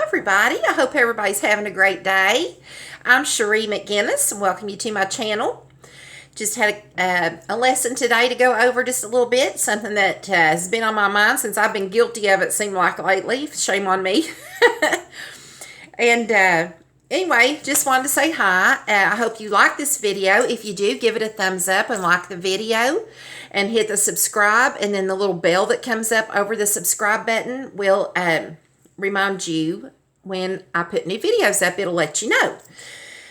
everybody. I hope everybody's having a great day. I'm Cherie McGinnis and welcome you to my channel. Just had a lesson today to go over just a little bit, something that has been on my mind since I've been guilty of it, seemed like lately. Shame on me. And anyway, just wanted to say hi. I hope you like this video. If you do, give it a thumbs up and like the video and hit the subscribe, and then the little bell that comes up over the subscribe button will remind you when I put new videos up. It'll let you know.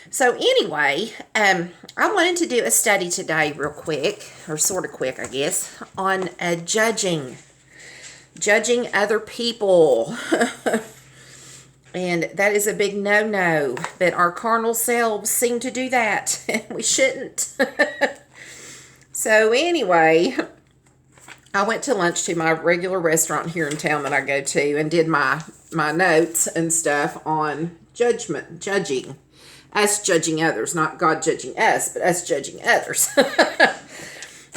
So anyway, I wanted to do a study today real quick, or sort of quick, I guess, on judging other people. And that is a big no-no, but our carnal selves seem to do that, and we shouldn't. So anyway, I went to lunch to my regular restaurant here in town that I go to and did my notes and stuff on judging. Us judging others, not God judging us, but us judging others.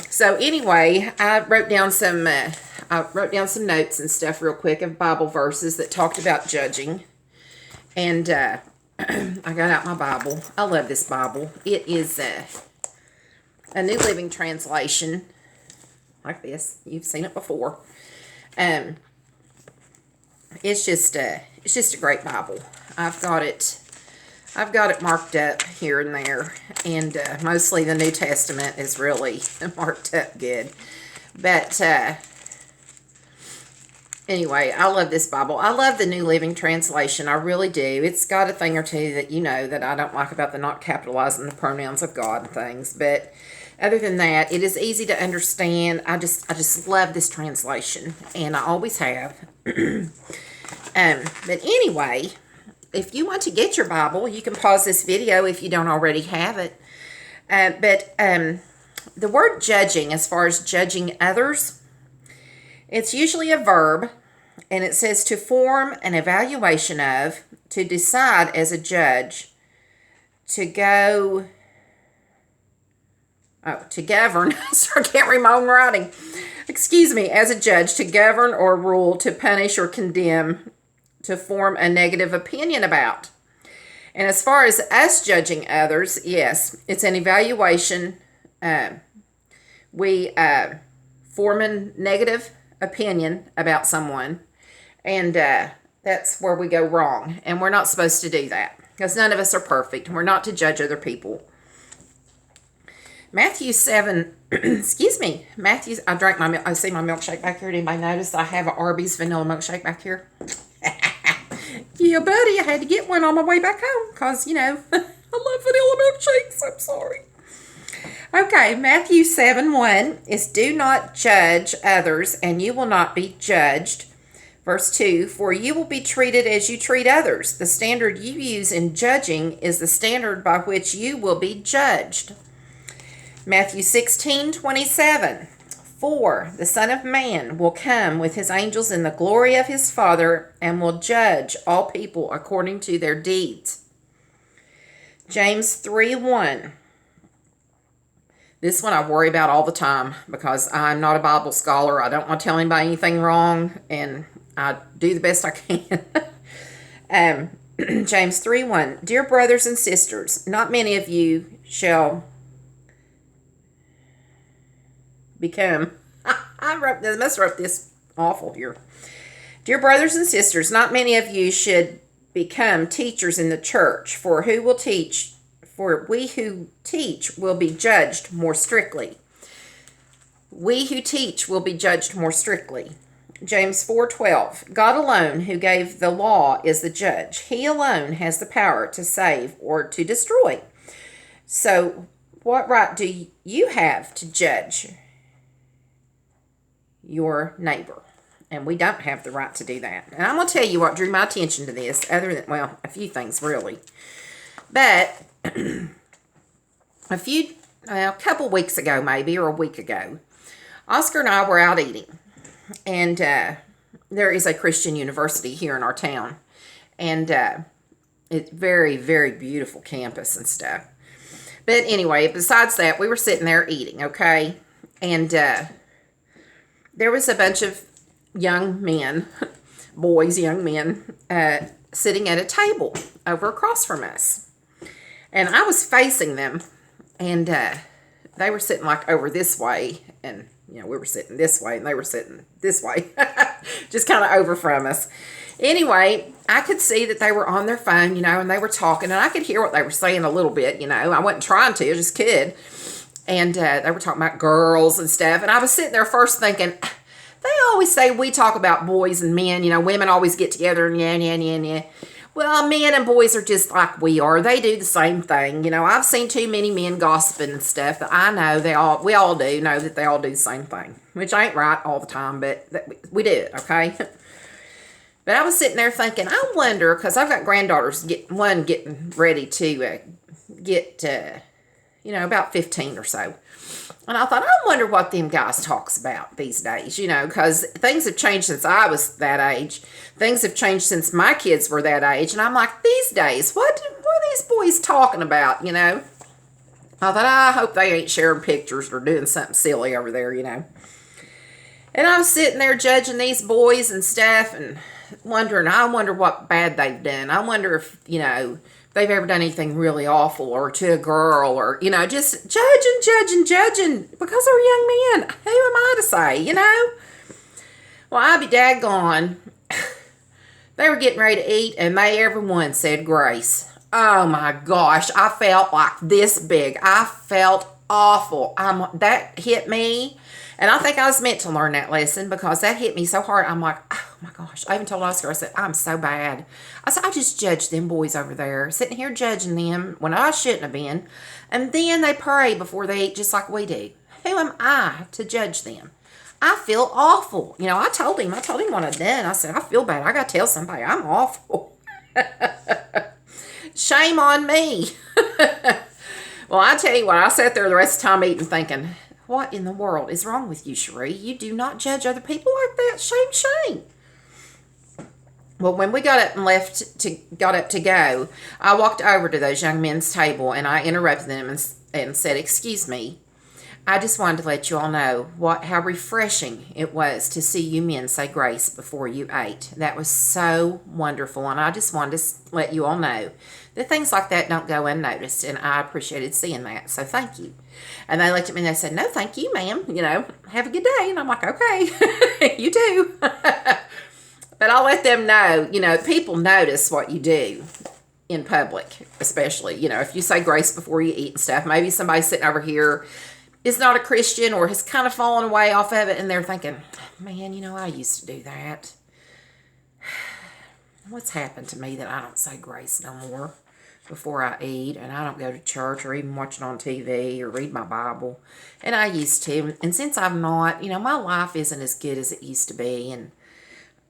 So anyway, I wrote down some notes and stuff real quick of Bible verses that talked about judging. And I got out my Bible. I love this Bible. It is a New Living Translation, like this. You've seen it before. It's just a great Bible. I've got it marked up here and there, and mostly the New Testament is really marked up good. But anyway, I love this Bible. I love the New Living Translation. I really do. It's got a thing or two that that I don't like about the not capitalizing the pronouns of God and things. But other than that, it is easy to understand. I just love this translation, and I always have. But anyway, if you want to get your Bible, you can pause this video if you don't already have it. But the word judging, as far as judging others, it's usually a verb, and it says to form an evaluation of, to decide as a judge, to govern. Sorry, I can't read my own writing. Excuse me, as a judge, to govern or rule, to punish or condemn, to form a negative opinion about. And as far as us judging others, yes, it's an evaluation. We form a negative opinion about someone, and that's where we go wrong. And we're not supposed to do that, because none of us are perfect. We're not to judge other people. Matthew 7, excuse me, I drank I see my milkshake back here. Did anybody notice I have an Arby's vanilla milkshake back here? Yeah, buddy, I had to get one on my way back home, because, I love vanilla milkshakes. I'm sorry. Okay, Matthew 7:1 is, do not judge others, and you will not be judged. Verse 2, for you will be treated as you treat others. The standard you use in judging is the standard by which you will be judged. Matthew 16:27, for the Son of Man will come with his angels in the glory of his Father, and will judge all people according to their deeds. James 3:1. This one I worry about all the time, because I'm not a Bible scholar. I don't want to tell anybody anything wrong, and I do the best I can. James 3:1. Dear brothers and sisters, not many of you shall become... I must have wrote this awful here. Dear brothers and sisters, not many of you should become teachers in the church, for we who teach will be judged more strictly. We who teach will be judged more strictly. James 4:12. God alone, who gave the law, is the judge. He alone has the power to save or to destroy. So, what right do you have to judge your neighbor? And we don't have the right to do that. And I'm going to tell you what drew my attention to this, other than, well, a few things really. But a couple weeks ago maybe, or a week ago, Oscar and I were out eating. And there is a Christian university here in our town. And it's very, very beautiful campus and stuff. But anyway, besides that, we were sitting there eating, okay? And there was a bunch of young men, young men, sitting at a table over across from us. And I was facing them, and they were sitting like over this way, and we were sitting this way, and they were sitting this way, just kind of over from us. Anyway, I could see that they were on their phone, and they were talking, and I could hear what they were saying a little bit, I wasn't trying to, I just could. And they were talking about girls and stuff, and I was sitting there first thinking, they always say we talk about boys and men, women always get together and yeah. Well, men and boys are just like we are. They do the same thing. I've seen too many men gossiping and stuff that I know we all do know that they all do the same thing, which ain't right all the time, but we do it, okay? But I was sitting there thinking, I wonder, because I've got granddaughters, getting ready to get, about 15 or so. And I thought, I wonder what them guys talks about these days, because things have changed since I was that age. Things have changed since my kids were that age. And I'm like, these days, what are these boys talking about, I thought, I hope they ain't sharing pictures or doing something silly over there, And I was sitting there judging these boys and stuff and I wonder what bad they've done. I wonder if, they've ever done anything really awful or to a girl or, just judging because they're young men. Who am I to say, Well, I'll be daggone. They were getting ready to eat and everyone said grace. Oh my gosh, I felt like this big. I felt awful. That hit me. And I think I was meant to learn that lesson because that hit me so hard. I'm like, oh my gosh. I even told Oscar, I said, I'm so bad. I said, I just judged them boys over there, sitting here judging them when I shouldn't have been. And then they pray before they eat just like we do. Who am I to judge them? I feel awful. I told him what I'd done. I said, I feel bad. I got to tell somebody I'm awful. Shame on me. Well, I tell you what, I sat there the rest of the time eating thinking, what in the world is wrong with you, Cherie? You do not judge other people like that. Shame. Well, when we got up to go, I walked over to those young men's table and I interrupted them and said, excuse me. I just wanted to let you all know how refreshing it was to see you men say grace before you ate. That was so wonderful, and I just wanted to let you all know that things like that don't go unnoticed, and I appreciated seeing that, so thank you. And they looked at me and they said, no, thank you, ma'am. Have a good day. And I'm like, okay, you too. But I'll let them know, people notice what you do in public, especially, if you say grace before you eat and stuff. Maybe somebody sitting over here is not a Christian or has kind of fallen away off of it, and they're thinking, man, I used to do that. What's happened to me that I don't say grace no more before I eat, and I don't go to church or even watch it on TV or read my Bible? And I used to, and since I'm not, my life isn't as good as it used to be, and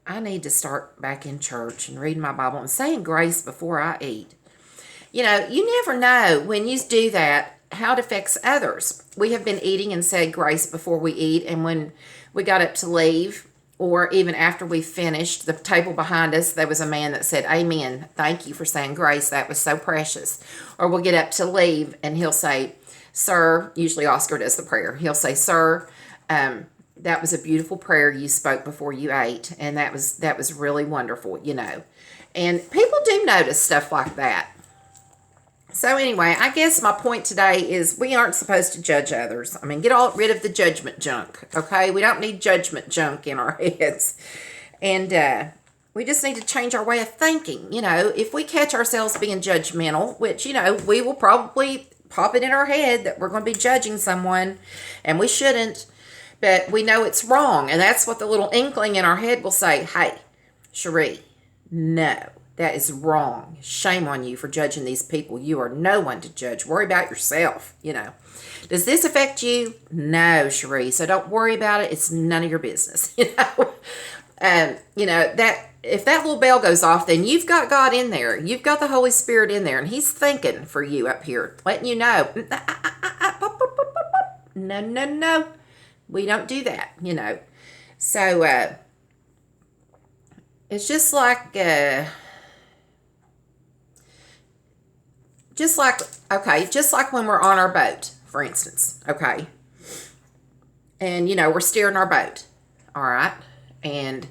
I need to start back in church and reading my Bible and saying grace before I eat. You never know when you do that how it affects others. We have been eating and said grace before we eat, and when we got up to leave, or even after we finished, the table behind us, there was a man that said, amen, thank you for saying grace, that was so precious. Or we'll get up to leave, and he'll say, sir, usually Oscar does the prayer, he'll say, sir, that was a beautiful prayer you spoke before you ate, and that was really wonderful, And people do notice stuff like that. So anyway, I guess my point today is we aren't supposed to judge others. Get rid of the judgment junk, okay? We don't need judgment junk in our heads. And we just need to change our way of thinking. If we catch ourselves being judgmental, which, we will probably pop it in our head that we're going to be judging someone, and we shouldn't, but we know it's wrong. And that's what the little inkling in our head will say, hey, Cherie, no. That is wrong. Shame on you for judging these people. You are no one to judge. Worry about yourself, Does this affect you? No, Cherie. So don't worry about it. It's none of your business, And, that if that little bell goes off, then you've got God in there. You've got the Holy Spirit in there, and He's thinking for you up here, letting you know. No. We don't do that, So, it's just like when we're on our boat, for instance, okay? And, we're steering our boat, all right? And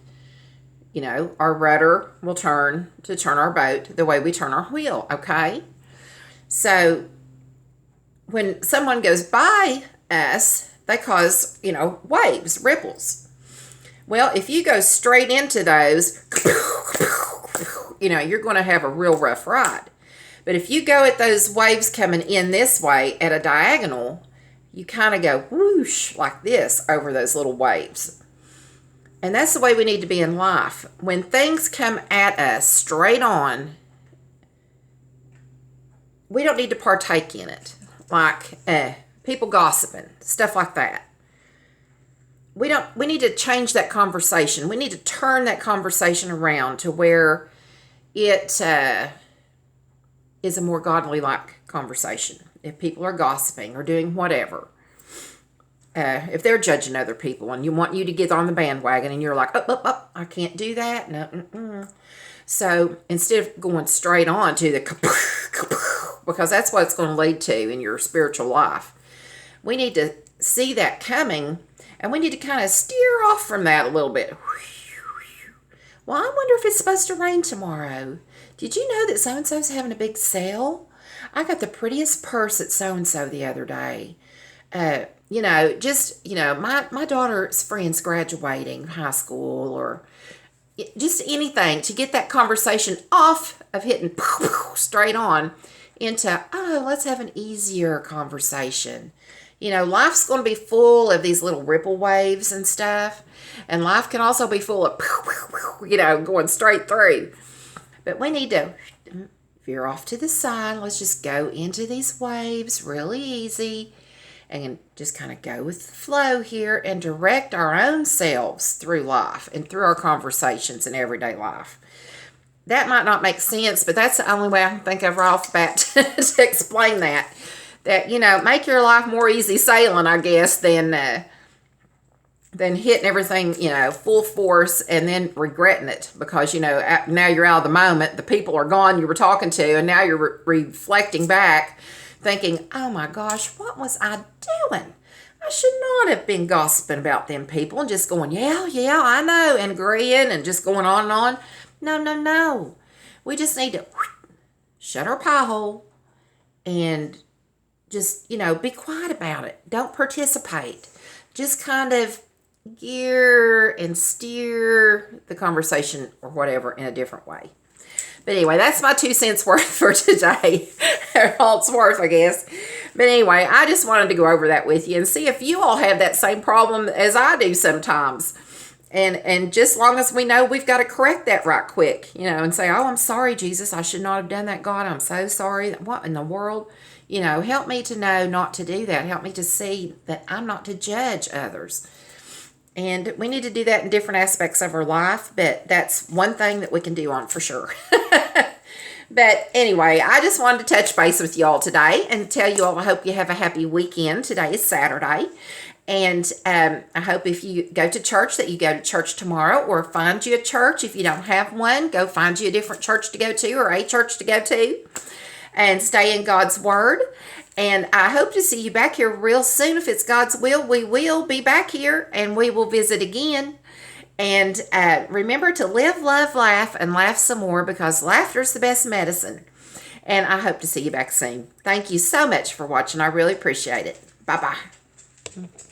you know, our rudder will turn to turn our boat the way we turn our wheel, okay? So when someone goes by us, they cause, you know, waves, ripples. Well, if you go straight into those, you know, you're going to have a real rough ride. But if you go at those waves coming in this way at a diagonal, you kind of go whoosh like this over those little waves. And that's the way we need to be in life. When things come at us straight on, we don't need to partake in it. Like people gossiping, stuff like that. We need to change that conversation. We need to turn that conversation around to where it is a more godly like conversation. If people are gossiping or doing whatever, if they're judging other people and you want you to get on the bandwagon and you're like, oh, I can't do that. No. So instead of going straight on to the because that's what it's going to lead to in your spiritual life, we need to see that coming. And we need to kind of steer off from that a little bit. Well, I wonder if it's supposed to rain tomorrow. Did you know that so-and-so's having a big sale? I got the prettiest purse at so-and-so the other day. You know, just, you know, my daughter's friend's graduating high school or just anything to get that conversation off of hitting straight on into, oh, let's have an easier conversation. You know, life's going to be full of these little ripple waves and stuff. And life can also be full of, you know, going straight through. But we need to veer off to the side. Let's just go into these waves really easy. And just kind of go with the flow here and direct our own selves through life and through our conversations in everyday life. That might not make sense, but that's the only way I can think of right off the bat to explain that. That, you know, make your life more easy sailing, I guess, than hitting everything, you know, full force and then regretting it because, you know, now you're out of the moment. The people are gone you were talking to, and now you're reflecting back thinking, oh my gosh, what was I doing? I should not have been gossiping about them people and just going, yeah, I know, and agreeing and just going on and on. No. We just need to shut our pie hole and just, you know, be quiet about it. Don't participate. Just kind of gear and steer the conversation or whatever in a different way. But anyway, that's my 2 cents worth for today. All it's worth, I guess. But anyway, I just wanted to go over that with you and see if you all have that same problem as I do sometimes. And just long as we know, we've got to correct that right quick, you know, and say, oh, I'm sorry, Jesus. I should not have done that, God. I'm so sorry. What in the world? You know, help me to know not to do that. Help me to see that I'm not to judge others. And we need to do that in different aspects of our life, but that's one thing that we can do on for sure. But anyway, I just wanted to touch base with you all today and tell you all I hope you have a happy weekend. Today is Saturday. And I hope if you go to church that you go to church tomorrow or find you a church. If you don't have one, go find you a different church to go to or a church to go to and stay in God's Word. And I hope to see you back here real soon. If it's God's will, we will be back here and we will visit again. And remember to live, love, laugh, and laugh some more because laughter is the best medicine. And I hope to see you back soon. Thank you so much for watching. I really appreciate it. Bye-bye.